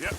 Yep.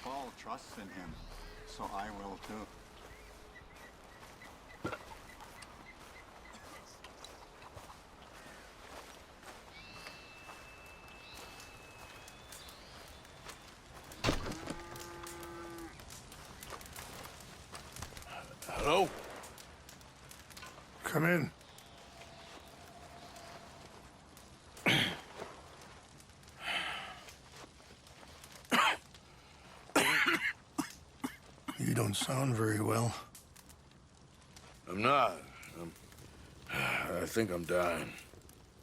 Paul trusts in him, so I will too. Hello? Come in. You don't sound very well. I'm not. I think I'm dying.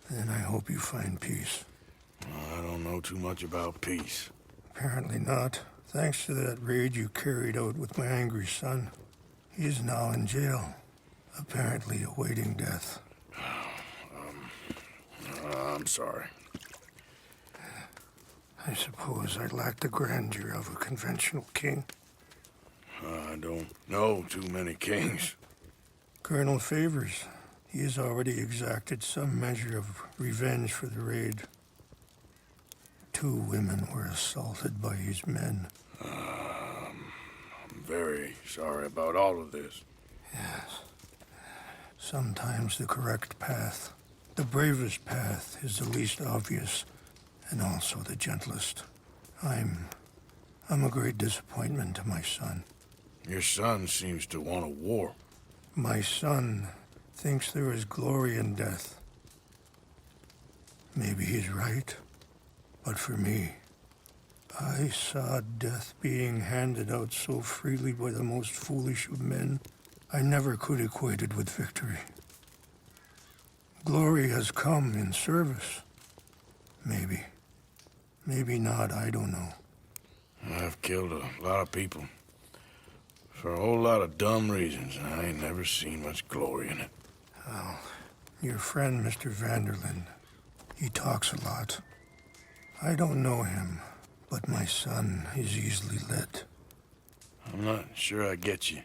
Then I hope you find peace. I don't know too much about peace. Apparently not. Thanks to that raid you carried out with my angry son. He is now in jail, apparently awaiting death. I'm sorry. I suppose I lack the grandeur of a conventional king. I don't know too many kings. Colonel Favors, he has already exacted some measure of revenge for the raid. 2 women were assaulted by his men. I'm very sorry about all of this. Yes. Sometimes the correct path, the bravest path, is the least obvious, and also the gentlest. I'm a great disappointment to my son. Your son seems to want a war. My son thinks there is glory in death. Maybe he's right, but for me, I saw death being handed out so freely by the most foolish of men, I never could equate it with victory. Glory has come in service. Maybe. Maybe not, I don't know. I've killed a lot of people. For a whole lot of dumb reasons, and I ain't never seen much glory in it. Well, your friend, Mr. Vanderlyn, he talks a lot. I don't know him, but my son is easily led. I'm not sure I get you.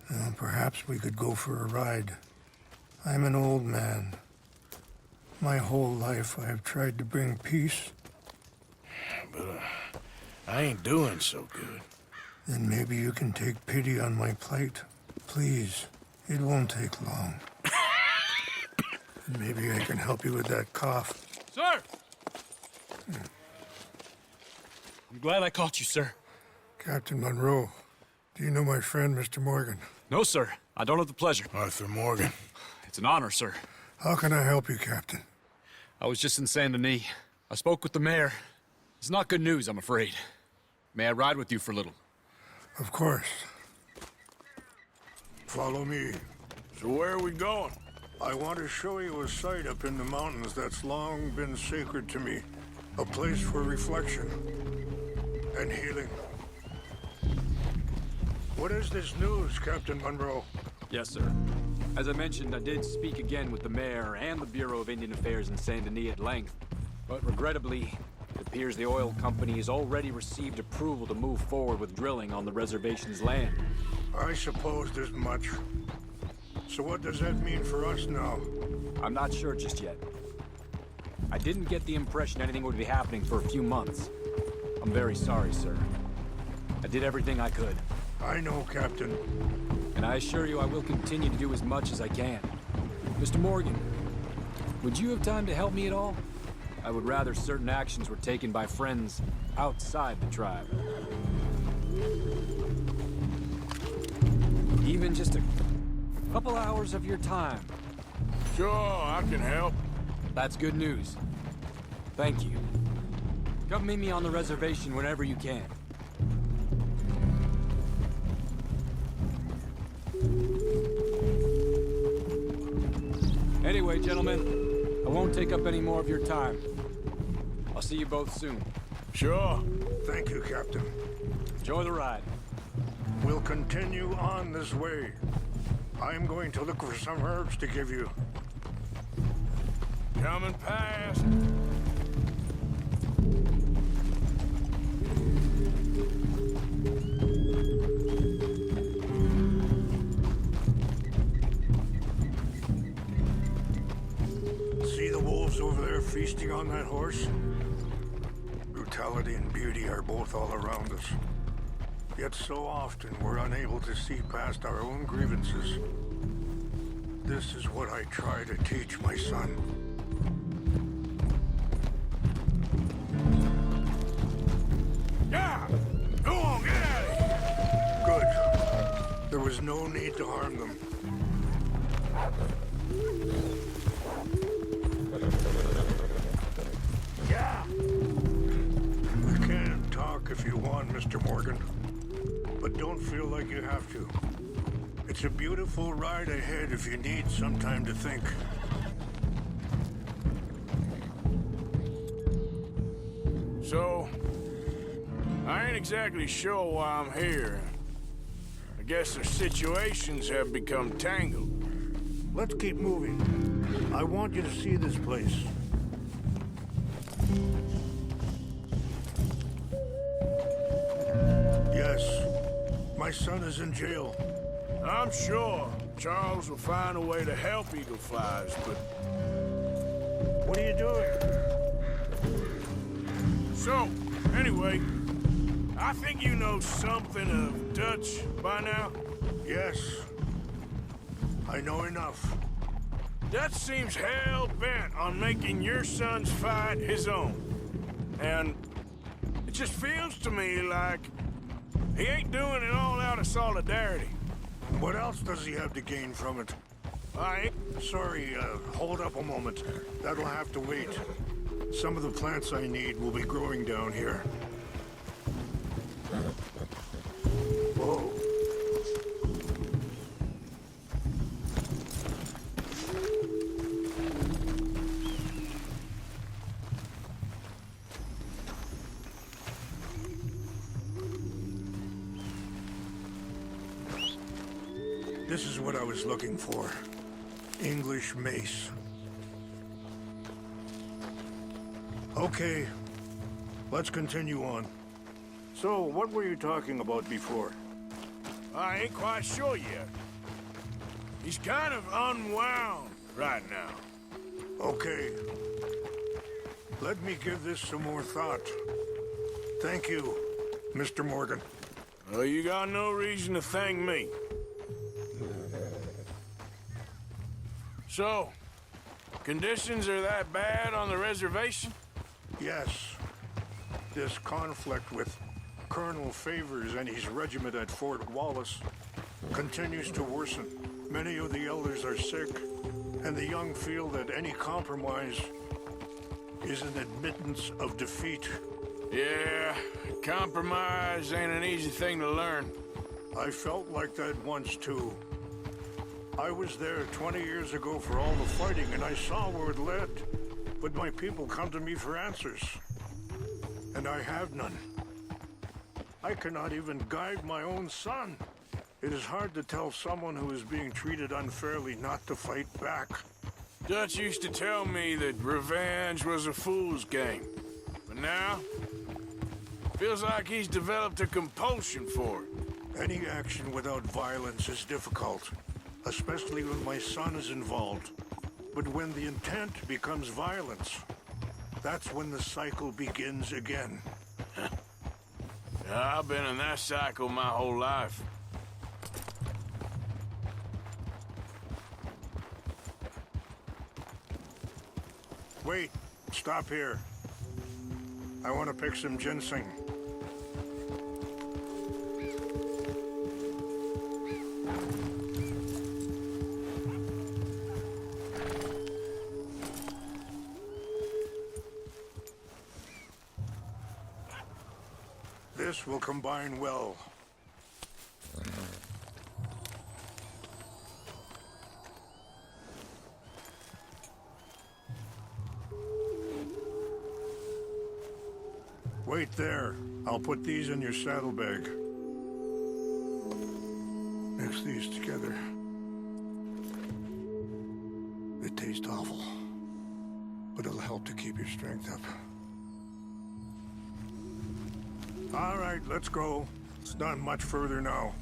Well, perhaps we could go for a ride. I'm an old man. My whole life I have tried to bring peace. But I ain't doing so good. Then maybe you can take pity on my plight. Please, it won't take long. And maybe I can help you with that cough. Sir! I'm glad I caught you, sir. Captain Monroe, do you know my friend, Mr. Morgan? No, sir. I don't have the pleasure. Arthur Morgan. It's an honor, sir. How can I help you, Captain? I was just in Saint Denis. I spoke with the mayor. It's not good news, I'm afraid. May I ride with you for a little? Of course. Follow me. So where are we going? I want to show you a site up in the mountains that's long been sacred to me. A place for reflection and healing. What is this news, Captain Monroe? Yes, sir. As I mentioned, I did speak again with the mayor and the Bureau of Indian Affairs in Saint Denis at length. But regrettably, it appears the oil company has already received approval to move forward with drilling on the reservation's land. I supposed as much. So what does that mean for us now? I'm not sure just yet. I didn't get the impression anything would be happening for a few months. I'm very sorry, sir. I did everything I could. I know, Captain. And I assure you I will continue to do as much as I can. Mr. Morgan, would you have time to help me at all? I would rather certain actions were taken by friends outside the tribe. Even just a couple hours of your time. Sure, I can help. That's good news. Thank you. Come meet me on the reservation whenever you can. Anyway, gentlemen, I won't take up any more of your time. I'll see you both soon. Sure. Thank you, Captain. Enjoy the ride. We'll continue on this way. I'm going to look for some herbs to give you. Coming past. See the wolves over there feasting on that horse? Brutality and beauty are both all around us. Yet so often we're unable to see past our own grievances. This is what I try to teach my son. Yeah! Go on, get out of here! Good. There was no need to harm them. Yeah! We can talk if you want, Mr. Morgan. But don't feel like you have to. It's a beautiful ride ahead if you need some time to think. So, I ain't exactly sure why I'm here. I guess their situations have become tangled. Let's keep moving. I want you to see this place. Yes, my son is in jail. I'm sure Charles will find a way to help Eagle Flies, but... What are you doing? So, anyway, I think you know something of Dutch by now? Yes, I know enough. Dutch seems hell-bent on making your son's fight his own. And it just feels to me like he ain't doing it all out of solidarity. What else does he have to gain from it? I ain't... Sorry, hold up a moment. That'll have to wait. Some of the plants I need will be growing down here. Whoa. This is what I was looking for. English mace. Okay, let's continue on. So, what were you talking about before? I ain't quite sure yet. He's kind of unwound right now. Okay. Let me give this some more thought. Thank you, Mr. Morgan. Well, you got no reason to thank me. So, conditions are that bad on the reservation? Yes. This conflict with Colonel Favors and his regiment at Fort Wallace continues to worsen. Many of the elders are sick, and the young feel that any compromise is an admittance of defeat. Yeah, compromise ain't an easy thing to learn. I felt like that once, too. I was there 20 years ago for all the fighting, and I saw where it led. But my people come to me for answers, and I have none. I cannot even guide my own son. It is hard to tell someone who is being treated unfairly not to fight back. Dutch used to tell me that revenge was a fool's game. But now, feels like he's developed a compulsion for it. Any action without violence is difficult, especially when my son is involved. But when the intent becomes violence, that's when the cycle begins again. I've been in that cycle my whole life. Wait, stop here. I want to pick some ginseng. This will combine well. Wait there. I'll put these in your saddlebag. Mix these together. They taste awful, but it'll help to keep your strength up. All right, let's go. It's not much further now.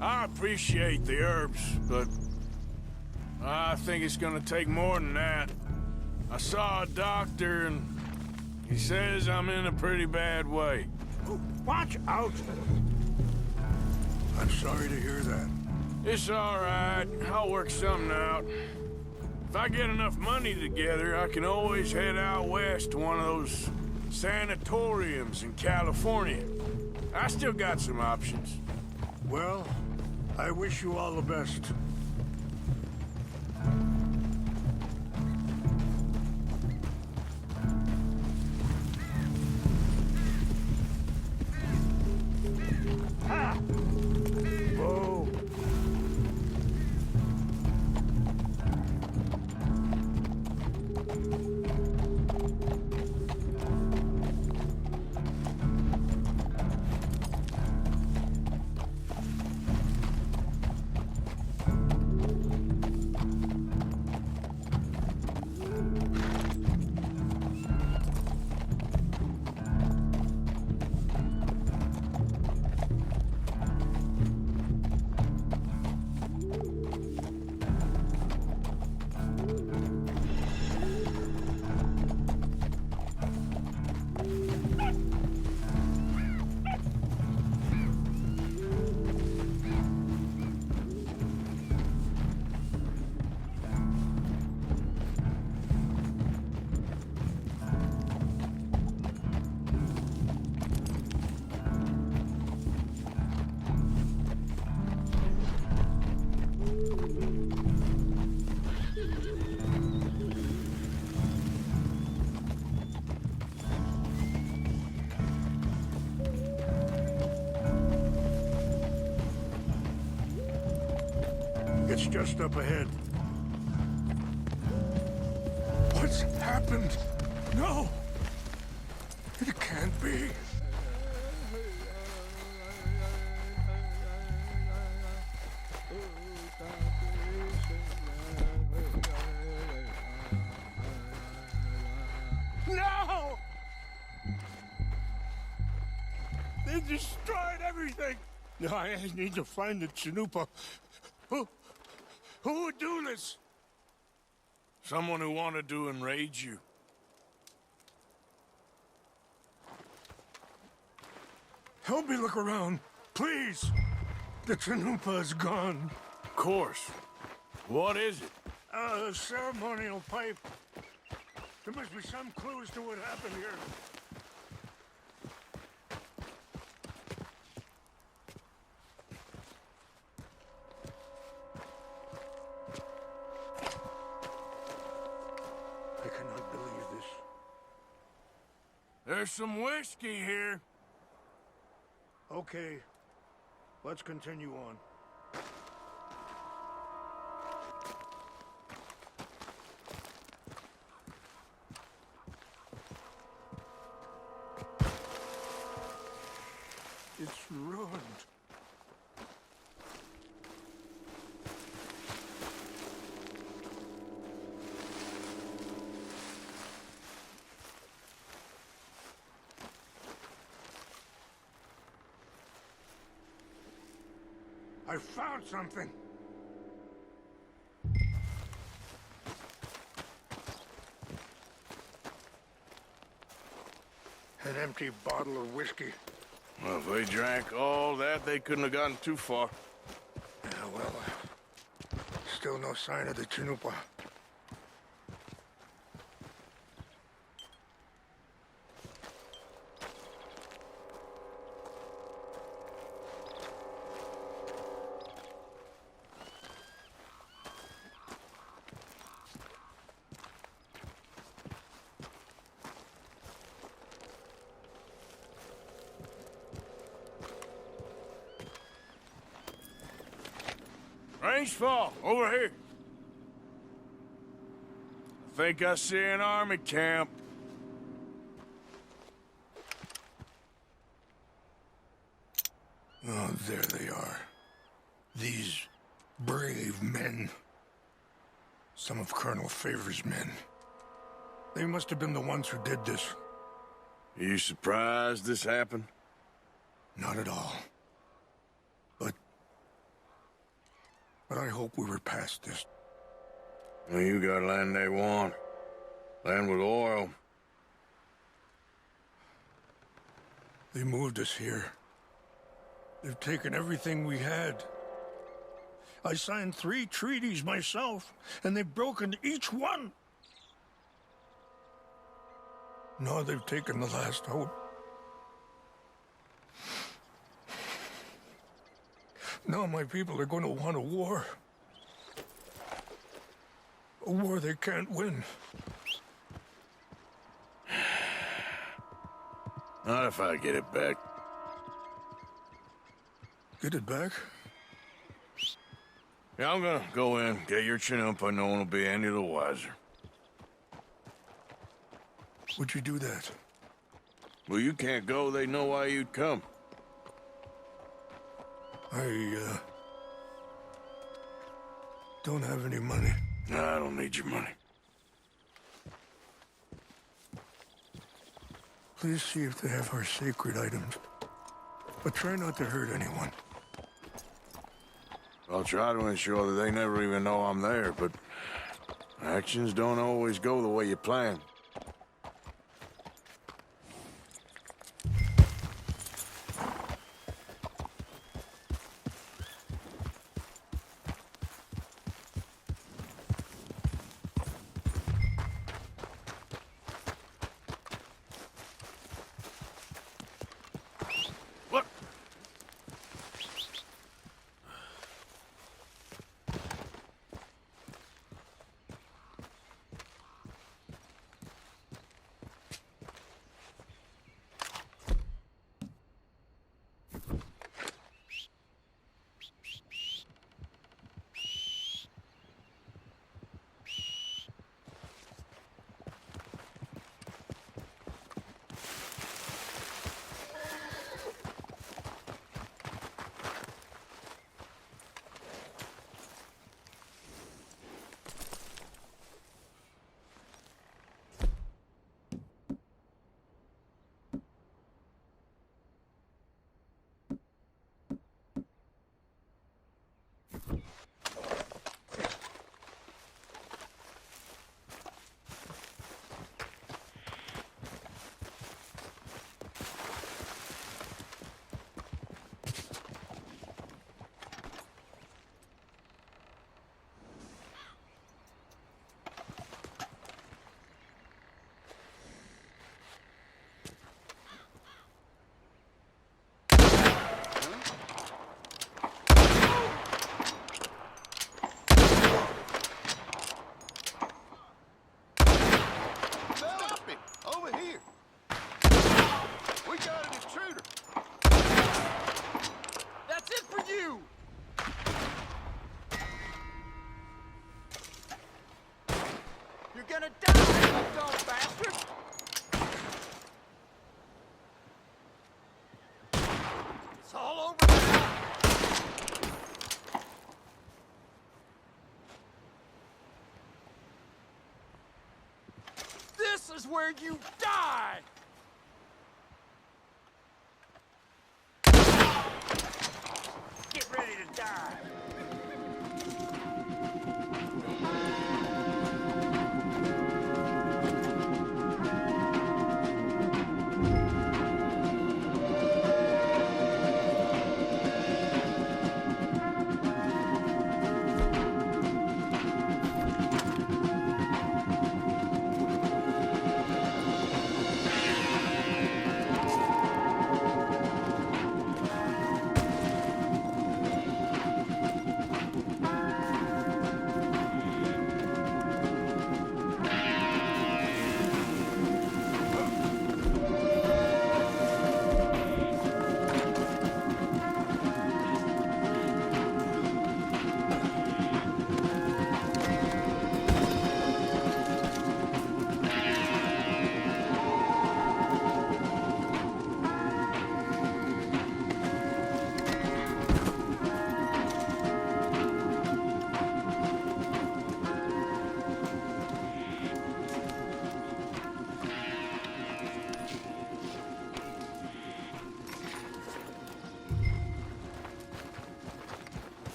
I appreciate the herbs, but I think it's gonna take more than that. I saw a doctor and he says I'm in a pretty bad way. Watch out! I'm sorry to hear that. It's all right. I'll work something out. If I get enough money together, I can always head out west to one of those sanatoriums in California. I still got some options. Well, I wish you all the best. Whoa. It's just up ahead. What's happened? No! It can't be. No! They destroyed everything! No, I need to find the Chanupa. Who would do this? Someone who wanted to enrage you. Help me look around, please. The Chanupa is gone. Of course. What is it? A ceremonial pipe. There must be some clues to what happened here. I cannot believe this. There's some whiskey here. Okay, let's continue on. It's ruined. I found something. empty bottle of whiskey. Well, if they drank all that, they couldn't have gotten too far. Yeah, well, still no sign of the Chinupa. Range fall, over here. I think I see an army camp. Oh, there they are. These brave men. Some of Colonel Favor's men. They must have been the ones who did this. You surprised this happened? Not at all. But I hope we were past this. Well, you got land they want. Land with oil. They moved us here. They've taken everything we had. I signed 3 treaties myself, and they've broken each one. Now they've taken the last hope. Now my people are going to want a war. A war they can't win. Not if I get it back. Get it back? Yeah, I'm gonna go in, get your Chinumpa, no one will be any the wiser. Would you do that? Well, you can't go, they know why you'd come. I, don't have any money. No, I don't need your money. Please see if they have our sacred items. But try not to hurt anyone. I'll try to ensure that they never even know I'm there, but actions don't always go the way you plan. Look! Gonna die, you dumb bastard! It's all over now. This is where you die! Get ready to die!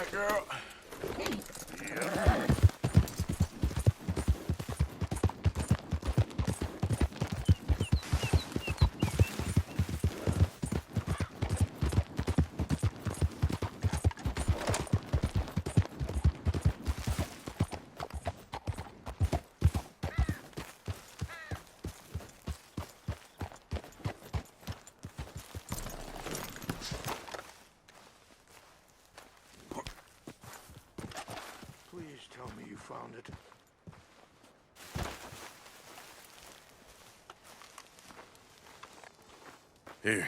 right, girl? Please tell me you found it. Here.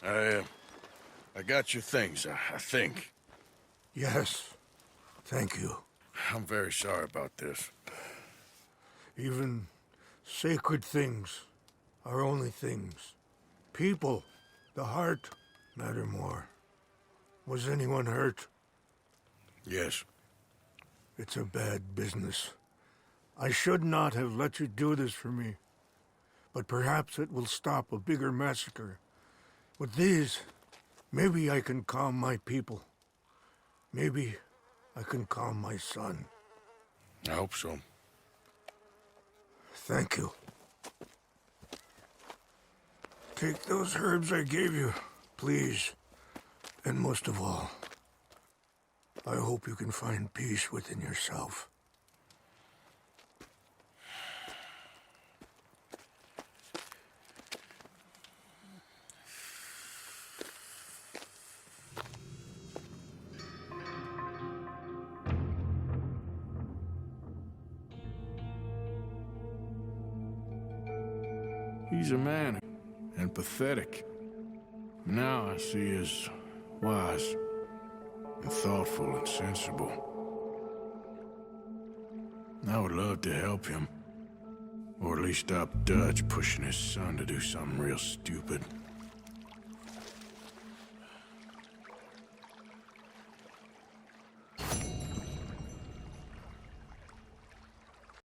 I got your things, I think. Yes. Thank you. I'm very sorry about this. Even sacred things are only things. People, the heart, matter more. Was anyone hurt? Yes. It's a bad business. I should not have let you do this for me. But perhaps it will stop a bigger massacre. With these, maybe I can calm my people. Maybe I can calm my son. I hope so. Thank you. Take those herbs I gave you, please. And most of all, I hope you can find peace within yourself. He's a man, and pathetic. Now I see as wise, and thoughtful, and sensible. I would love to help him. Or at least stop Dutch pushing his son to do something real stupid.